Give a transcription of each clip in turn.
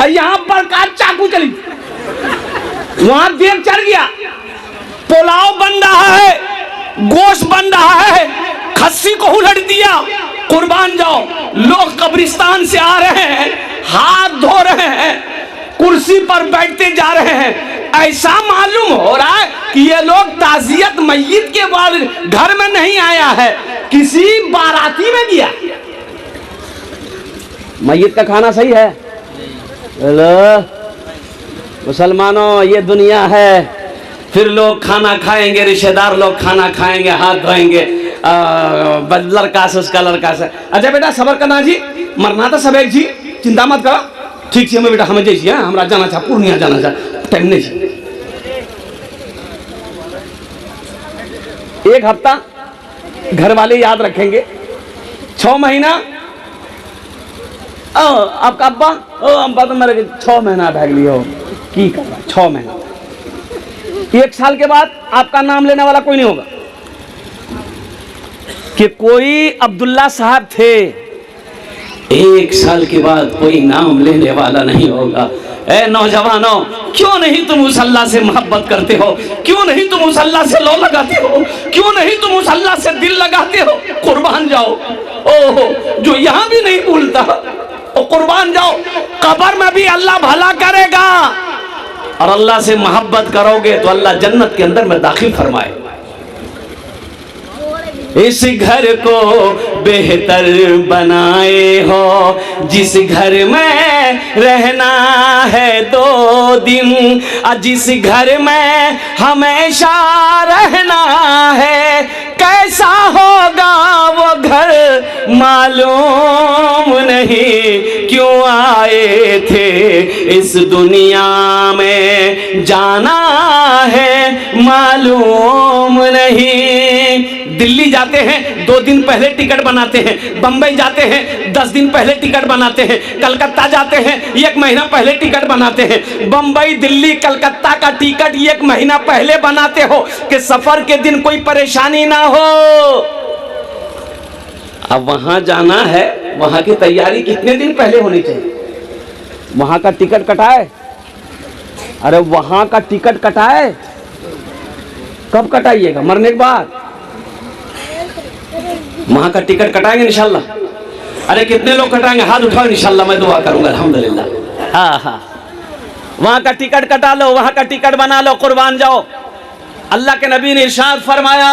यहाँ पर का चाकू चली, वहां देख चढ़ गया, पुलाव बन रहा है, गोश्त बन रहा है, खस्सी को उलट दिया, कुर्बान जाओ। लोग कब्रिस्तान से आ रहे हैं, हाथ धो रहे हैं, कुर्सी पर बैठते जा रहे हैं। ऐसा मालूम हो रहा है कि ये लोग ताजियत मय्यत के बाद घर में नहीं आया है, किसी बाराती में गया। मय्यत का खाना सही है? हेलो मुसलमानों, ये दुनिया है। फिर लोग खाना खाएंगे, रिश्तेदार लोग खाना खाएंगे, हाथ धोएंगे, लड़का से उसका लड़का से। अच्छा बेटा सबर करना जी, मरना तो सब एक जी, चिंता मत करो। ठीक है बेटा, हमें जैसी है, हमरा जाना चाह, पूर्णिया जाना चाह, टाइम नहीं। एक हफ्ता घर वाले याद रखेंगे, 6 महीना आपका अब्बा अब्बा तो मेरे 6 महीना भाग लियो की कर रहा, 6 महीना। 1 साल के बाद आपका नाम लेने वाला कोई नहीं होगा कि कोई अब्दुल्ला साहब थे। 1 साल के बाद कोई नाम लेने वाला नहीं होगा। ए नौजवानों, क्यों नहीं तुम उस अल्लाह से मोहब्बत करते हो? क्यों नहीं तुम उस अल्लाह से लो लगाते हो? क्यों नहीं तुम उस अल्लाह से दिल लगाते हो? कुर्बान जाओ। ओहो, जो यहाँ भी नहीं भूलता, ओ कुर्बान जाओ। कब्र में भी अल्लाह भला करेगा, और अल्लाह से मोहब्बत करोगे तो अल्लाह जन्नत के अंदर में दाखिल फरमाए। इस घर को बेहतर बनाए हो, जिस घर में रहना है 2 दिन, जिस घर में हमेशा रहना है, कैसा होगा वो घर मालूम नहीं। क्यों आए थे इस दुनिया में, जाना है मालूम नहीं। दिल्ली जाते हैं 2 दिन पहले टिकट बनाते हैं, बंबई जाते हैं 10 दिन पहले टिकट बनाते हैं, कलकत्ता जाते हैं 1 महीना पहले टिकट बनाते हैं। बंबई दिल्ली कलकत्ता का टिकट 1 महीना पहले बनाते हो कि सफर के दिन कोई परेशानी ना हो। अब वहां जाना है, वहां की तैयारी कितने दिन पहले होनी चाहिए? वहां का टिकट कटाए, अरे वहां का टिकट कटाए, कब कटाइएगा? मरने के बाद। वहां का टिकट कटाएंगे इंशाल्लाह। अरे कितने लोग कटाएंगे? हाथ उठाओ, इंशाल्लाह मैं दुआ करूंगा। अल्हम्दुलिल्लाह। हाँ हाँ, वहां का टिकट कटा लो, वहां का टिकट बना लो, कुर्बान जाओ। अल्लाह के नबी ने इरशाद फरमाया,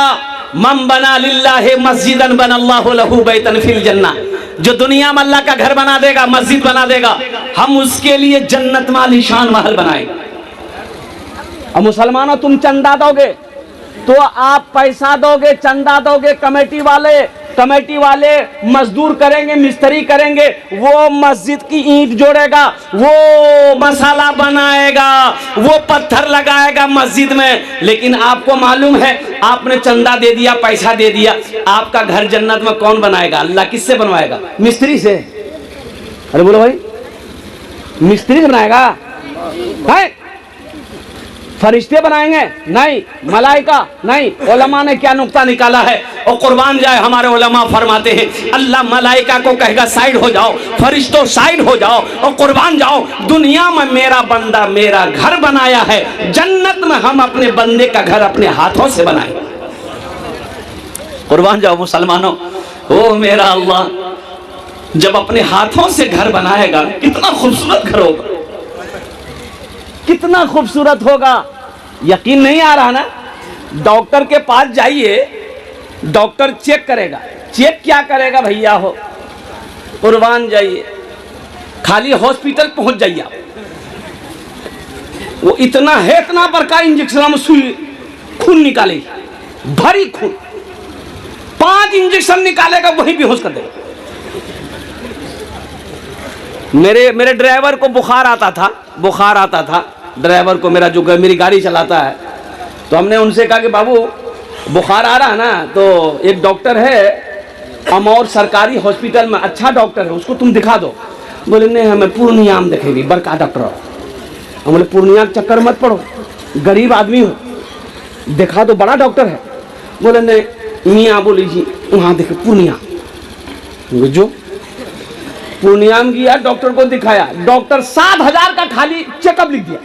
मन बना लिल्लाहि मस्जिदन बनल्लाहु लहू बैतन फिल जन्नह। जो दुनिया में अल्लाह का घर बना देगा, मस्जिद बना देगा, हम उसके लिए जन्नत में आलीशान महल बनाएंगे। अब मुसलमानों, तुम चंदा दोगे तो आप पैसा दोगे, चंदा दोगे, कमेटी वाले मजदूर करेंगे, मिस्त्री करेंगे, वो मस्जिद की ईंट जोड़ेगा, वो मसाला बनाएगा, वो पत्थर लगाएगा मस्जिद में। लेकिन आपको मालूम है, आपने चंदा दे दिया, पैसा दे दिया, आपका घर जन्नत में कौन बनाएगा? अल्लाह किससे बनवाएगा? मिस्त्री से। अरे बोलो भाई, मिस्त्री से बनाएगा? है? फरिश्ते बनाएंगे? नहीं। मलाइका? नहीं। उलमा ने क्या नुक्ता निकाला है, और कुर्बान जाए हमारे उलमा फरमाते हैं, अल्लाह मलाइका को कहेगा साइड हो जाओ, फरिश्तों साइड हो जाओ, और कुर्बान जाओ, दुनिया में मेरा बंदा मेरा घर बनाया है, जन्नत में हम अपने बंदे का घर अपने हाथों से बनाए। कुर्बान जाओ मुसलमानों। ओ मेरा अल्लाह जब अपने हाथों से घर बनाएगा, कितना खूबसूरत घर होगा, कितना खूबसूरत होगा। यकीन नहीं आ रहा ना? डॉक्टर के पास जाइए, डॉक्टर चेक करेगा। चेक क्या करेगा भैया? हो कुर्बान जाइए, खाली हॉस्पिटल पहुंच जाइए, वो इतना है, इतना बड़का इंजेक्शन में सुई खून निकालेगी, भरी खून, 5 इंजेक्शन निकालेगा, वही बेहोश कर देगा। मेरे ड्राइवर को बुखार आता था, ड्राइवर को, मेरा जो मेरी गाड़ी चलाता है, तो हमने उनसे कहा कि बाबू बुखार आ रहा है ना, तो एक डॉक्टर है अमौर सरकारी हॉस्पिटल में, अच्छा डॉक्टर है, उसको तुम दिखा दो। बोले नहीं, हमें पूर्णिया में देखेगी, बड़का डॉक्टर हो। हम बोले पूर्णिया के चक्कर मत पड़ो, गरीब आदमी हो, दिखा दो, बड़ा डॉक्टर है। बोले नहीं मियाँ, बोली जी वहाँ देखे पूर्णिया। जो पूर्णिया में गया, डॉक्टर को दिखाया, डॉक्टर 7,000 का खाली चेकअप लिख दिया,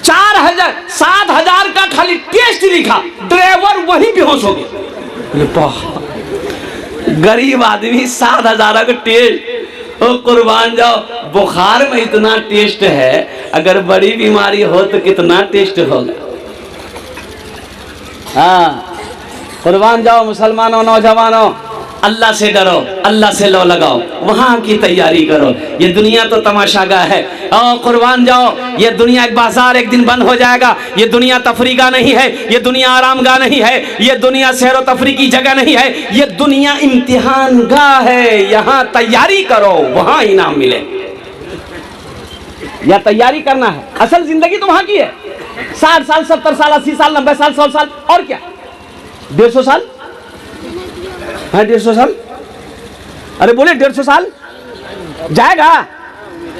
4,000 7,000 का खाली टेस्ट लिखा, ड्राइवर वही बेहोश हो गया। गरीब आदमी 7,000 का टेस्ट, ओ कुर्बान जाओ, बुखार में इतना टेस्ट है, अगर बड़ी बीमारी हो तो कितना टेस्ट होगा। हाँ, कुर्बान जाओ मुसलमानों, नौजवानों, अल्लाह से डरो, अल्लाह से लो लगाओ, वहां की तैयारी करो। ये दुनिया तो तमाशागाह है। और कुर्बान जाओ, ये दुनिया एक बाजार एक दिन बंद हो जाएगा। ये दुनिया तफरीगा नहीं है, ये दुनिया आरामगाह नहीं है, ये दुनिया सैर तफरी की जगह नहीं है, ये दुनिया इम्तिहान गाह है। यहाँ तैयारी करो, वहां इनाम मिले। या तैयारी करना है, असल जिंदगी तो वहां की है। 60 साल, 70 साल, 80 साल, 90 साल, 100 साल, और क्या 150 साल है, 150 साल। अरे बोले 150 साल जाएगा?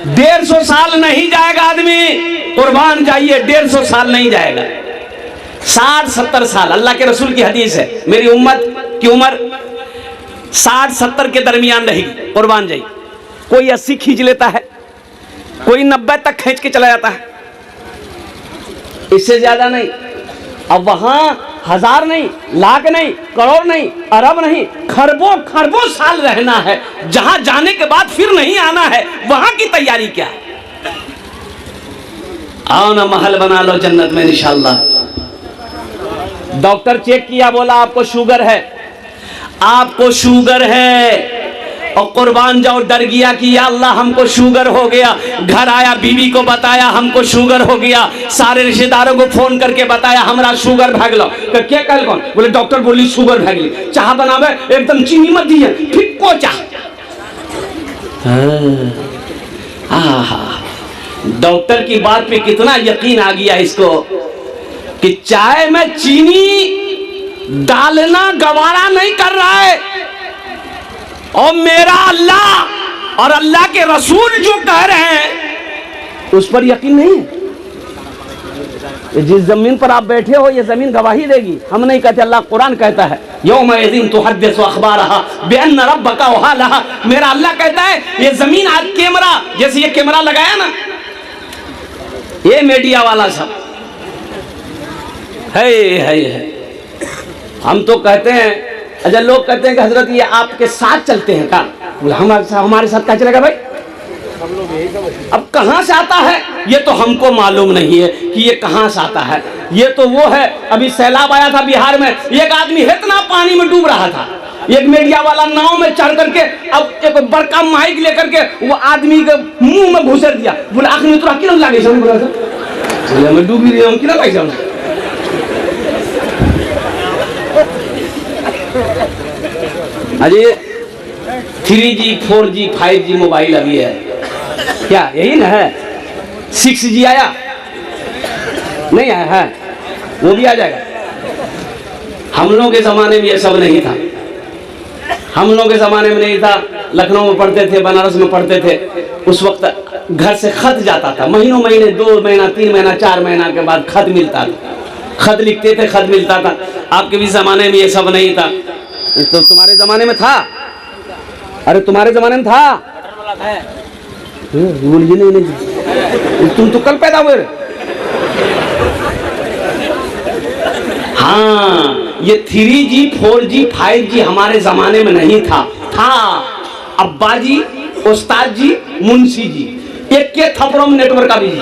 150 साल नहीं जाएगा आदमी, कुर्बान जाइए, 150 साल नहीं जाएगा। 60-70 साल, अल्लाह के रसूल की हदीस है, मेरी उम्मत की उम्र 60-70 के दरमियान रहेगी। कुर्बान जाइए, कोई 80 खींच लेता है, कोई 90 तक खींच के चला जाता है, इससे ज्यादा नहीं। अब वहां 1000 नहीं, लाख नहीं, करोड़ नहीं, अरब नहीं, खरबों खरबों साल रहना है। जहां जाने के बाद फिर नहीं आना है, वहां की तैयारी क्या है? आओ ना, महल बना लो जन्नत में इंशाअल्लाह। डॉक्टर चेक किया, बोला आपको शुगर है, आपको शुगर है। और कुर्बान जाओ, डर गया कि या अल्लाह हमको शुगर हो गया। घर आया, बीवी को बताया हमको शुगर हो गया, सारे रिश्तेदारों को फोन करके बताया हमरा शुगर भाग लो। तो क्या कल कौन? बोले डॉक्टर बोली शुगर भागली, चाह बनावे एकदम चीनी मत दिए, फिक्को चाह। डॉक्टर की बात पे कितना यकीन आ गया इसको कि चाय में चीनी डालना गवारा नहीं कर रहा है। और मेरा अल्लाह और अल्लाह के रसूल जो कह रहे हैं उस पर यकीन नहीं है। जिस जमीन पर आप बैठे हो ये जमीन गवाही देगी। हम नहीं कहते, अल्लाह कुरान कहता है यौमइज़िन तुहद्दिसु अख़बारहा बिअन्न रब्बका वहालहा। मेरा अल्लाह कहता है ये जमीन आज कैमरा, जैसे ये कैमरा लगाया ना, ये मीडिया वाला सब है। हम तो कहते हैं, अच्छा लोग कहते हैं कि हजरत ये आपके साथ चलते हैं का? बोले हमारे साथ क्या चलेगा भाई? अब कहां से आता है ये तो हमको मालूम नहीं है कि ये कहां से आता है। ये तो वो है, अभी सैलाब आया था बिहार में, एक आदमी इतना पानी में डूब रहा था, एक मीडिया वाला नाव में चढ़ करके अब एक बड़का माइक लेकर के वो आदमी के मुंह में घुसेर दिया। बोले आखिर में तोरा क्यों लागे? बोले मैं डूबी रही हूँ, क्यों लग जाऊँ? अरे 3G 4G 5G मोबाइल अभी है क्या? यही ना है। 6G आया नहीं आया है, वो भी आ जाएगा। हम लोगों के ज़माने में ये सब नहीं था। हम लोगों के ज़माने में नहीं था। लखनऊ में पढ़ते थे, बनारस में पढ़ते थे, उस वक्त घर से खत जाता था, महीनों महीने, 2 महीना 3 महीना 4 महीना के बाद खत मिलता था। खत लिखते थे, खत मिलता था। आपके भी ज़माने में ये सब नहीं था। तो तुम्हारे ज़माने में था? अरे तुम्हारे ज़माने में था? नहीं, तुम तो कल पैदा हुए। हाँ, ये 3G 4G 5G हमारे ज़माने में नहीं था। अब्बा जी, उस्ताद जी, मुंशी जी, एक के थप्पड़ों में नेटवर्क का भी जी।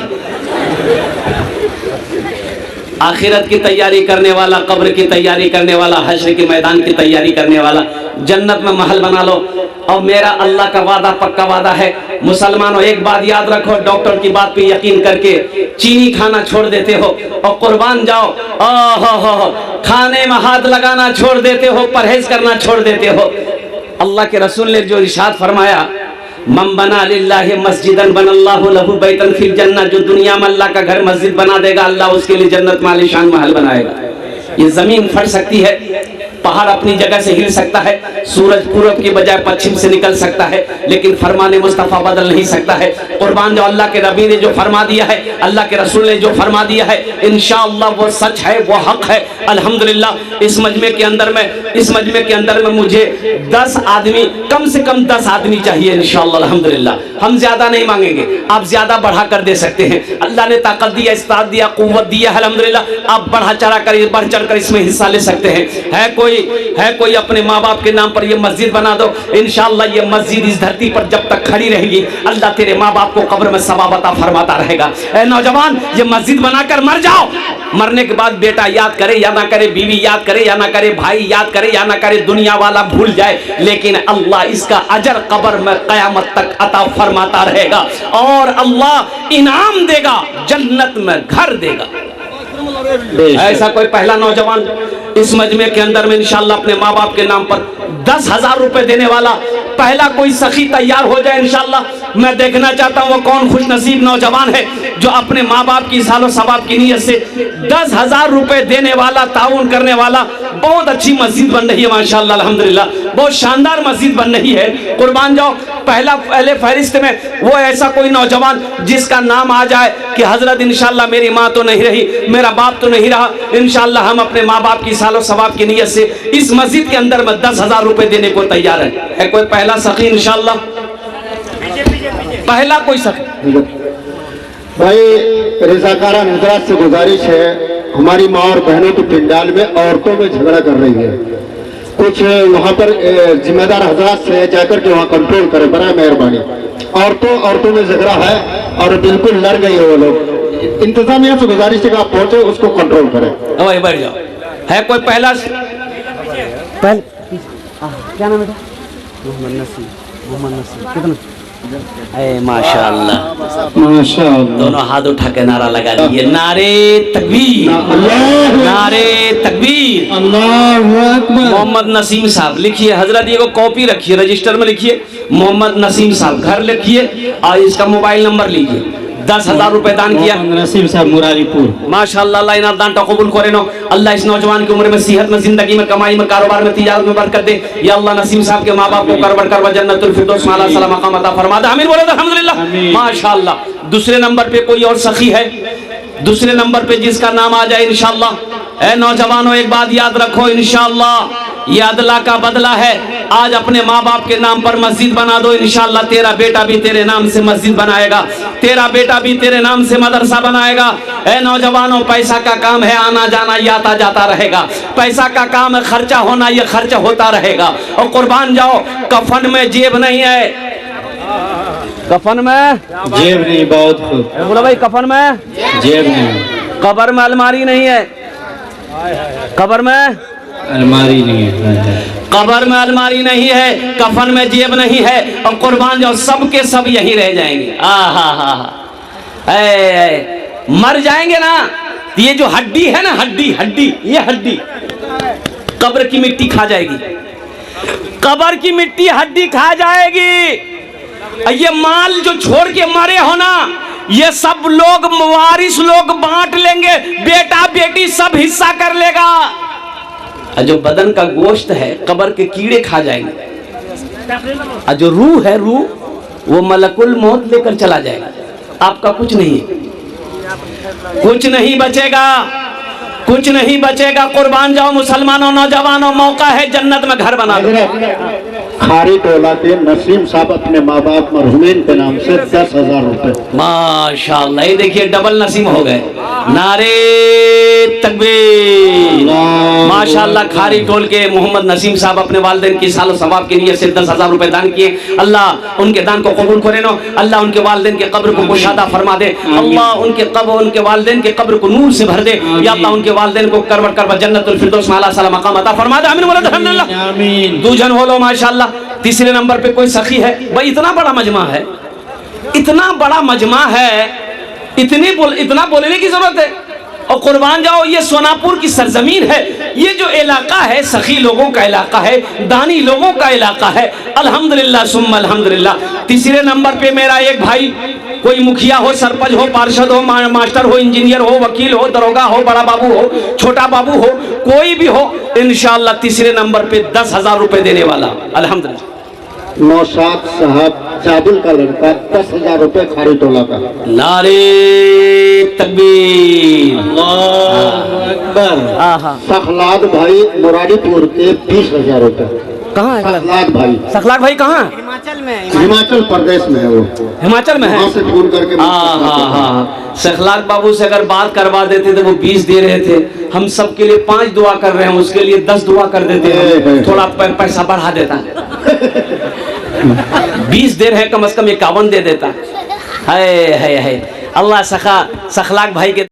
आखिरत की तैयारी करने वाला, कब्र की तैयारी करने वाला, हश्र के मैदान की तैयारी करने वाला, जन्नत में महल बना लो। और मेरा अल्लाह का वादा पक्का वादा है। मुसलमानों एक बात याद रखो, डॉक्टर की बात पे यकीन करके चीनी खाना छोड़ देते हो और कुर्बान जाओ, खाने में हाथ लगाना छोड़ देते हो, परहेज करना छोड़ देते हो। अल्लाह के रसूल ने जो इरशाद फरमाया, मन बना लिल्लाहि मस्जिदन बनल्लाहु लहु बैतन फिल जन्नह, जो दुनिया में अल्लाह का घर मस्जिद बना देगा, अल्लाह उसके लिए जन्नत में आलीशान महल बनाएगा। ये जमीन फट सकती है, पहाड़ अपनी जगह से हिल सकता है, सूरज पूरब की बजाय पश्चिम से निकल सकता है, लेकिन फरमाने मुस्तफ़ा बदल नहीं सकता है। कुर्बान जो अल्लाह के नबी ने जो फरमा दिया है, अल्लाह के रसूल ने जो फरमा दिया है, इंशाअल्लाह वो सच है, वो हक है। अल्हम्दुलिल्लाह इस मजमे के अंदर में मुझे 10 आदमी, कम से कम 10 आदमी चाहिए इंशाअल्लाह। अल्हम्दुलिल्लाह हम ज्यादा नहीं मांगेंगे, आप ज्यादा बढ़ा कर दे सकते हैं। अल्लाह ने ताकत दिया, इस्तात दिया, कुव्वत दिया है, अल्हम्दुलिल्लाह आप बढ़ा चढ़ा कर, बढ़ चढ़ कर इसमें हिस्सा ले सकते हैं। है कोई अपने माँ बाप के नाम पर ये मस्जिद बना दो, इंशाअल्लाह ये मस्जिद इस धरती पर जब तक खड़ी रहेगी अल्लाह तेरे माँ बाप को कब्र में सवाब अता फरमाता रहेगा। ए नौजवान, ये मस्जिद बनाकर मर जाओ, मरने के बाद बेटा याद करे या ना करे, बीवी याद करे या ना करे, भाई याद करे या ना करे, दुनिया वाला भूल जाए, लेकिन अल्लाह इसका अजर कब्र में कयामत तक अता फरमाता रहेगा और अल्लाह इनाम देगा, जन्नत में घर देगा। ऐसा कोई पहला नौजवान इस मजमे के अंदर में इंशाअल्लाह अपने माँ बाप के नाम पर 10,000 रुपए देने वाला पहला कोई सखी तैयार हो जाए इंशाअल्लाह। मैं देखना चाहता हूँ वो कौन खुश नसीब नौजवान है जो अपने माँ बाप की सालो सवाब की नीयत से 10,000 रुपए देने वाला, ताउन करने वाला। बहुत अच्छी मस्जिद बन रही है माशाअल्लाह, अल्हम्दुलिल्लाह बहुत शानदार मस्जिद बन रही है। कुर्बान जाओ, पहले फहरिस्त में वो ऐसा कोई नौजवान जिसका नाम आ जाए कि हजरत इंशाअल्लाह मेरी माँ तो नहीं रही, मेरा बाप तो नहीं रहा, इंशाअल्लाह हम अपने माँ बाप की सालो सवाब की नीयत से इस मस्जिद के अंदर में 10,000 रुपए देने को तैयार है कोई पहला सखी इंशाअल्लाह? पहला कोई सखी भाई, रज़ाकारा हजरात से गुजारिश है, हमारी माँ और बहनों के पिंडाल में औरतों में झगड़ा कर रही है, कुछ वहाँ पर जिम्मेदार हजरात से जाकर के वहाँ कंट्रोल करें बड़ा मेहरबानी। औरतों में झगड़ा है और बिल्कुल लड़ गई है वो लोग। इंतजामिया से गुजारिश है कि आप पहुँचे उसको कंट्रोल करें। बढ़ जाओ। है कोई पहला? क्या नाम बेटा? मोहम्मद नसीम। कितना? माशाअल्लाह दोनों हाथ उठा के नारा लगा लिए, नारे तकबीर, नारे तकबीर, अल्लाहु अकबर। मोहम्मद नसीम साहब लिखिए, हजरत ये को कॉपी रखिए, रजिस्टर में लिखिए मोहम्मद नसीम साहब, घर लिखिए और इसका मोबाइल नंबर लीजिए। 10,000 रुपए दान किया नसीम साहब मुरारीपुर। माशाअल्लाह, अल्लाह इनाम दान कबूल करे नो। अल्लाह इस नौजवान की उम्र में, सेहत में, जिंदगी में, कमाई में, कारोबार में, तिजारत में बरकत दे। या अल्लाह नसीम साहब के माँ बाप को करबर करवा जन्नतुल फिरदौस में आला सलाम मकाम अता फरमा दे। आमीन बोलो अल्हम्दुलिल्लाह। माशाअल्लाह दूसरे नंबर पे कोई और सखी है, दूसरे नंबर पे जिसका नाम आ जाए इंशाअल्लाह। ए नौजवानों, एक बात याद रखो, इंशाअल्लाह ये अदला का बदला है। आज अपने माँ बाप के नाम पर मस्जिद बना दो, इंशाअल्लाह तेरा बेटा भी तेरे नाम से मस्जिद बनाएगा, तेरा बेटा भी तेरे नाम से मदरसा बनाएगा। ए नौजवानों, पैसा का काम है आना जाना, ये आता जाता रहेगा। पैसा का काम है खर्चा होना, ये खर्चा होता रहेगा। और कुर्बान जाओ, कफन में जेब नहीं है, कफन में जेब नहीं, बहुत बोला भाई, कफन में जेब नहीं, कब्र में अलमारी नहीं है, कब्र में अलमारी नहीं है, कब्र में अलमारी नहीं है, कफन में जेब नहीं है। और कुर्बान जाओ, सब के सब यही रह जाएंगे। मर जाएंगे ना, ये जो हड्डी है ना, हड्डी ये हड्डी कब्र की मिट्टी खा जाएगी, कब्र की मिट्टी हड्डी खा जाएगी। ये माल जो छोड़ के मरे हो ना, ये सब लोग वारिस लोग बांट लेंगे, बेटा बेटी सब हिस्सा कर लेगा। जो बदन का गोश्त है कब्र के कीड़े खा जाएंगे, जो रूह है, रूह वो मलकुल मौत लेकर चला जाएगा। आपका कुछ नहीं, कुछ नहीं बचेगा, कुछ नहीं बचेगा। कुर्बान जाओ मुसलमानों, नौजवानों, मौका है जन्नत में घर बना दो। खारी टोला के नसीम साहब अपने माँ बाप मरहुमीन के नाम से 10,000 रुपए। माशाअल्लाह, ये देखिए डबल नसीम हो गए। नारे तकबीर। माशाअल्लाह, खारी टोल के मोहम्मद नसीम साहब अपने वालिदैन की सालो सवाब के लिए से 10,000 रुपए दान किए। अल्लाह उनके दान को कबूल करे नो। अल्लाह उनके वालिदैन के कब्र को कुशादा फरमा दे। अल्लाह उनके वालिदैन के कब्र को नूर से भर दे। या अल्लाह उनके वालिदैन को करवट करवा जन्नतुल फिरदौस में आला सलाम मकाम अता फरमा दे। आमीन बोलो अल्हम्दुलिल्लाह। आमीन। दूजन बोलो माशाअल्लाह। तीसरे नंबर पे कोई सखी है। भाई इतना बड़ा मजमा है, इतना बड़ा मजमा है, इतना बोलने की जरूरत है। और कुर्बान जाओ, ये सोनापुर की सरजमीन है, ये जो इलाका है सखी लोगों का इलाका है, दानी लोगों का इलाका है। अल्हम्दुलिल्लाह सुम्मा अल्हम्दुलिल्लाह। तीसरे नंबर पे मेरा एक भाई, कोई मुखिया हो, सरपंच हो, पार्षद हो, मास्टर हो, इंजीनियर हो, वकील हो, दरोगा हो, बड़ा बाबू हो, छोटा बाबू हो, कोई भी हो, इंशाअल्लाह तीसरे नंबर पे 10,000 रुपए देने वाला अल्हम्दुलिल्लाह। नौशाद साहब चाबुल का लड़का 10,000 रुपए खारी टोला का। नारे तकबीर। सखलाद भाई मुरारीपुर के 20,000 रुपए। कहाँ है सखलाद भाई? सखलाग भाई कहाँ? हिमाचल प्रदेश में है वो। हिमाचल में है? वहाँ से फोन करके हाँ। सखलाग बाबू से अगर बात करवा देते तो वो 20 दे रहे थे, हम सबके लिए 5 दुआ कर रहे हैं, उसके लिए 10 दुआ कर देते हैं, थोड़ा पैसा बढ़ा देता। 20 दे रहे हैं, कम से कम 51 दे देता। है अल्लाह सखलाग भाई के